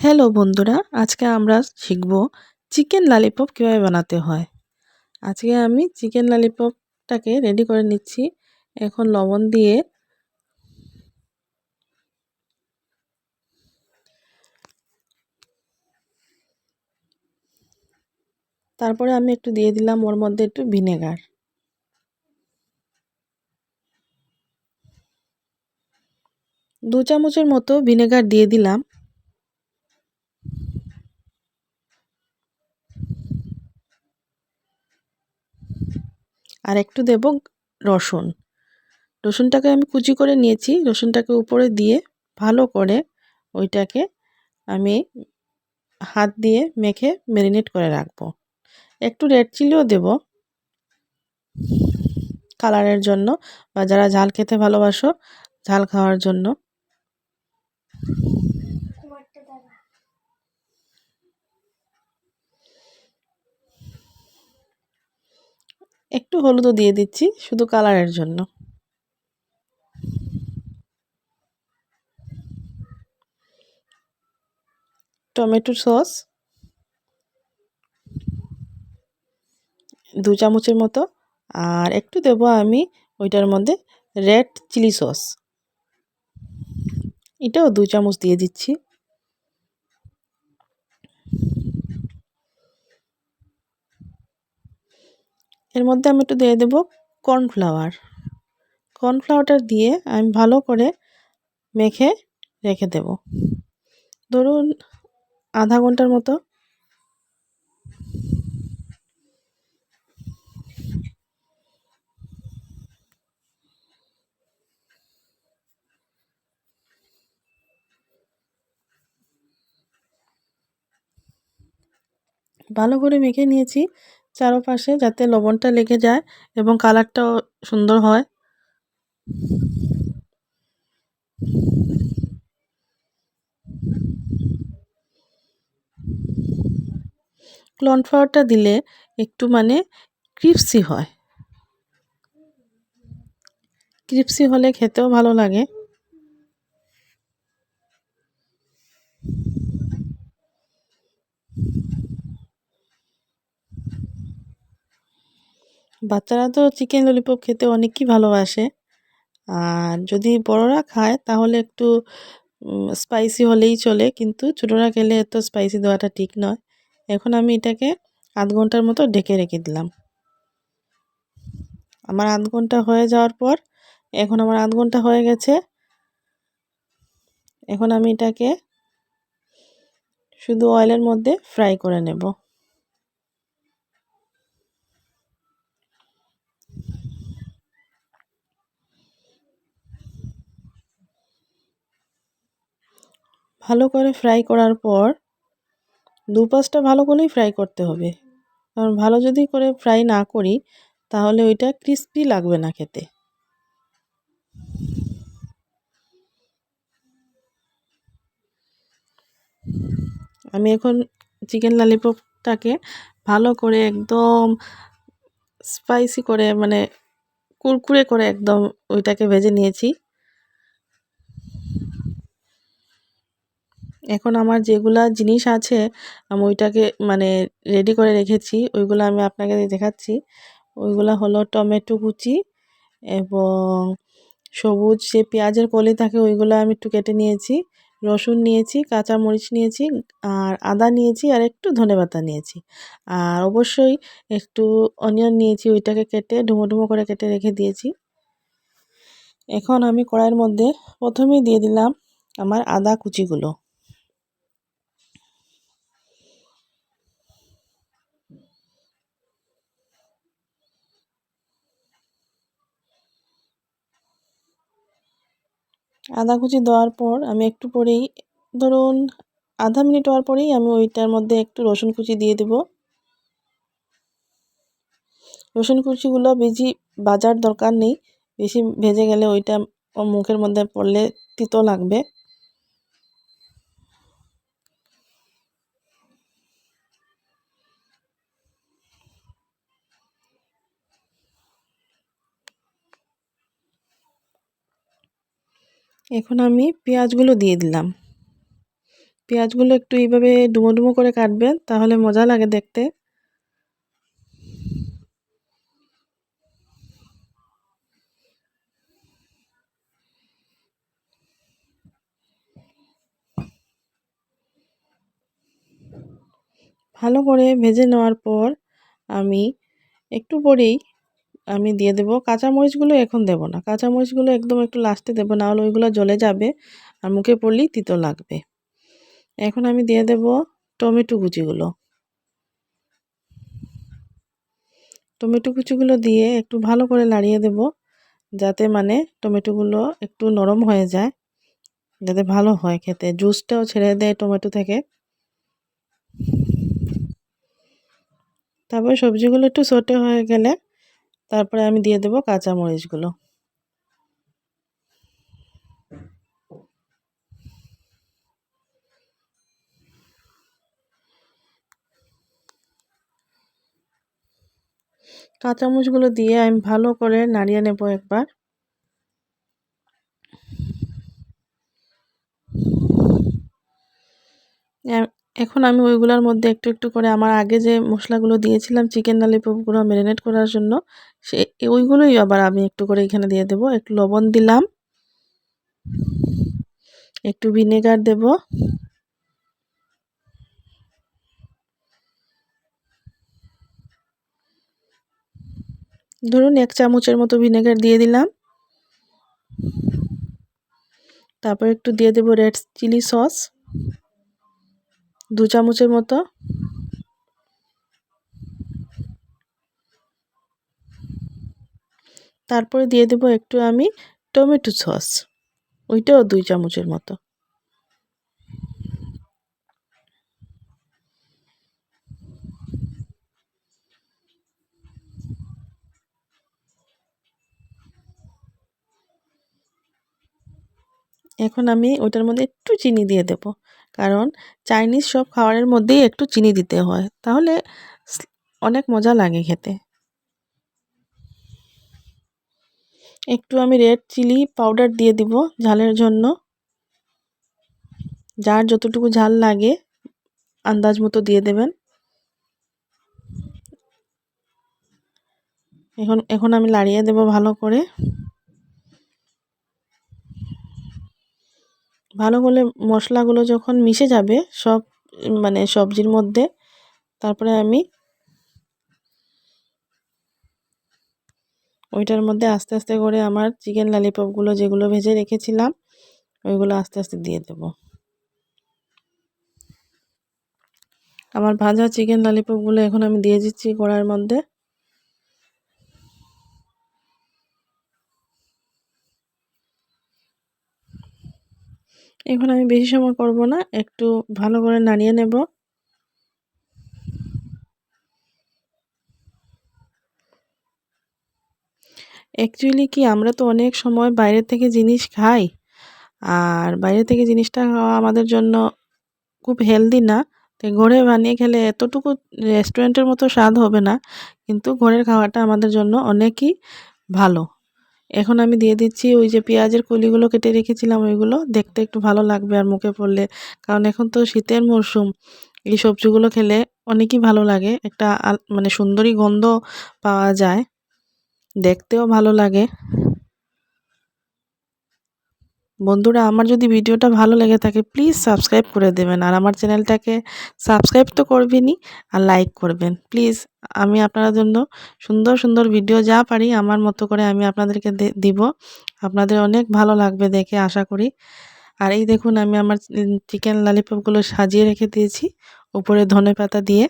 Hello বন্ধুরা, আজকে আমরা শিখব চিকেন ললিপপ কীভাবে বানাতে হয়। আজকে আমি চিকেন ললিপপটাকে রেডি করে নিচ্ছি। এখন লবণ দিয়ে তারপরে আমি একটু দিয়ে দিলাম ওর মধ্যে একটু ভিনেগার। 2 চামচের মতো ভিনেগার দিয়ে দিলাম। আর একটু দেব রসুন। রসুনটাকে আমি কুচি করে নিয়েছি। রসুনটাকে উপরে দিয়ে ভালো করে ওইটাকে আমি হাত দিয়ে মেখে ম্যারিনেট করে রাখবো। একটু রেড চিলিও দেব কালারের জন্য, বা যারা ঝাল খেতে ভালোবাসো ঝাল খাওয়ার জন্য। একটু হলুদও দিয়ে দিচ্ছি শুধু কালারের জন্য। টমেটো সস 2 চামচের মতো, আর একটু দেব আমি ওইটার মধ্যে রেড চিলি সস, এটাও 2 চামচ দিয়ে দিচ্ছি। এর মধ্যে আমি একটু দিয়ে দেব কর্নফ্লাওয়ার। কর্নফ্লাওয়ারটা দিয়ে আমি ভালো করে মেখে রেখে দেব, ধরুন আধা ঘন্টার মতো। ভালো করে মেখে নিয়েছি চারপাশে, যাতে লবণটা লেগে যায় এবং কালারটাও সুন্দর হয়। কর্নফ্লাওয়ারটা দিলে একটু ক্রিস্পি হয়। ক্রিস্পি হলে খেতেও ভালো লাগে। বাচ্চারা তো চিকেন ললিপপ খেতে অনেকই ভালোবাসে। আর যদি বড়রা খায় তাহলে একটু স্পাইসি হলেই চলে, কিন্তু ছোটরা খেলে এত স্পাইসি দেওয়াটা ঠিক নয়। এখন আমি এটাকে আধ ঘন্টার মতো ঢেকে রেখে দিলাম। আমার আধ ঘন্টা হয়ে যাওয়ার পর, এখন আমার আধ ঘন্টা হয়ে গেছে। এখন আমি এটাকে শুধু অয়েলের মধ্যে ফ্রাই করে নেব। ভালো করে ফ্রাই করার পর দুপাশটা ভালো করেই ফ্রাই করতে হবে, কারণ ভালো যদি করে ফ্রাই না করি তাহলে ওইটা ক্রিস্পি লাগবে না খেতে। আমি এখন চিকেন ললিপপটাকে ভালো করে একদম স্পাইসি করে কুরকুরে করে একদম ওইটাকে ভেজে নিয়েছি। এখন আমার যেগুলা জিনিস আছে আমি ওইটাকে রেডি করে রেখেছি, ওইগুলো আমি আপনাকে দেখাচ্ছি। ওইগুলা হলো টমেটো কুচি এবং সবুজ যে পেঁয়াজের কলি থাকে ওইগুলো আমি একটু কেটে নিয়েছি, রসুন নিয়েছি, কাঁচা মরিচ নিয়েছি, আর আদা নিয়েছি, আর একটু ধনেপাতা নিয়েছি, আর অবশ্যই একটু অনিয়ন নিয়েছি, ওইটাকে কেটে ডুমো ডুমো করে কেটে রেখে দিয়েছি। এখন আমি কড়াইয়ের মধ্যে প্রথমেই দিয়ে দিলাম আমার আদা কুচিগুলো। আদা কুচি দেওয়ার পর আমি একটু পরেই, ধরুন আধা মিনিট হওয়ার পরেই আমি ওইটার মধ্যে একটু রসুন কুচি দিয়ে দেব। রসুন কুচিগুলো বেশি ভাজার দরকার নেই, বেশি ভেজে গেলে ওইটা মুখের মধ্যে পড়লে তিতো লাগবে। এখন আমি পেঁয়াজগুলো দিয়ে দিলাম। পেঁয়াজগুলো একটু এইভাবে ডুমো ডুমো করে কাটবেন, তাহলে মজা লাগে দেখতে। ভালো করে ভেজে নেওয়ার পর আমি একটু পরেই আমি দিয়ে দেব কাঁচামরিচগুলো। এখন দেব না, কাঁচামরিচগুলো একদম একটু লাস্টে দেব, না হলে ওইগুলো জ্বলে যাবে আর মুখে পড়লেই তিতো লাগবে। এখন আমি দিয়ে দেব টমেটো কুচিগুলো। টমেটো কুচিগুলো দিয়ে একটু ভালো করে নাড়িয়ে দেব, যাতে মানে টমেটোগুলো একটু নরম হয়ে যায়, যাতে ভালো হয় খেতে, জুসটাও ছেড়ে দেয় টমেটো থেকে। তারপরে সবজিগুলো একটু সটে হয়ে গেলে তারপরে আমি দিয়ে দেব কাঁচামরিচগুলো। কাঁচামরিচগুলো দিয়ে আমি ভালো করে নাড়িয়ে নেব একবার। এখন আমি ওইগুলোর মধ্যে একটু একটু করে আমার আগে যে মশলাগুলো দিয়েছিলাম চিকেন ললিপপগুলো ম্যারিনেট করার জন্য, ওইগুলোই আবার আমি একটু করে এখানে দিয়ে দেব। একটু লবণ দিলাম, একটু ভিনেগার দেব, ধরুন 1 চামচের মতো ভিনেগার দিয়ে দিলাম। তারপর একটু দিয়ে দেব রেড চিলি সস 2 চামচের মতো। তারপরে দিয়ে দেব একটু আমি টমেটো সস, ওইটাও 2 চামচের মতো। এখন আমি ওটার মধ্যে একটু চিনি দিয়ে দেব, কারণ চাইনিজ সব খাবারের মধ্যেই একটু চিনি দিতে হয়, তাহলে অনেক মজা লাগে খেতে। একটু আমি রেড চিলি পাউডার দিয়ে দিব ঝালের জন্য, যার যতটুকু ঝাল লাগে আন্দাজ মতো দিয়ে দেবেন। এখন আমি নাড়িয়ে দেব ভালো করে। ভালো করে মশলাগুলো যখন মিশে যাবে সব মানে সবজির মধ্যে, তারপরে আমি ওইটার মধ্যে আস্তে আস্তে করে আমার চিকেন ললিপপগুলো যেগুলো ভেজে রেখেছিলাম ওইগুলো আস্তে আস্তে দিয়ে দেব। আমার ভাজা চিকেন ললিপপগুলো এখন আমি দিয়ে দিচ্ছি কড়াইয়ের মধ্যে। এখন আমি বেশি সময় করব না, একটু ভালো করে নাড়িয়ে নেব। অ্যাকচুয়ালি কি আমরা তো অনেক সময় বাইরে থেকে জিনিস খাই, আর বাইরে থেকে জিনিসটা খাওয়া আমাদের জন্য খুব হেলদি না। তাই ঘরে বানিয়ে খেলে এতটুকু রেস্টুরেন্টের মতো স্বাদ হবে না, কিন্তু ঘরের খাওয়াটা আমাদের জন্য অনেকই ভালো। এখন আমি দিয়ে দিচ্ছি ওই যে পেঁয়াজের কলিগুলো কেটে রেখেছিলাম, ওইগুলো দেখতে একটু ভালো লাগবে আর মুখে পড়লে, কারণ এখন তো শীতের মরশুম, এই সবজিগুলো খেলে অনেকই ভালো লাগে, একটা মানে সুন্দরী গন্ধ পাওয়া যায়, দেখতেও ভালো লাগে। বন্ধুরা, আমার যদি ভিডিওটা ভালো লেগে থাকে প্লিজ সাবস্ক্রাইব করে দেবেন, আর আমার চ্যানেলটাকে সাবস্ক্রাইব তো করবেনই আর লাইক করবেন প্লিজ। আমি আপনাদের জন্য সুন্দর সুন্দর ভিডিও যা পারি আমার মতো করে আমি আপনাদেরকে দিব, আপনাদের অনেক ভালো লাগবে দেখে আশা করি। আর এই দেখুন আমি আমার চিকেন ললিপপগুলো সাজিয়ে রেখে দিয়েছি উপরে ধনেপাতা দিয়ে।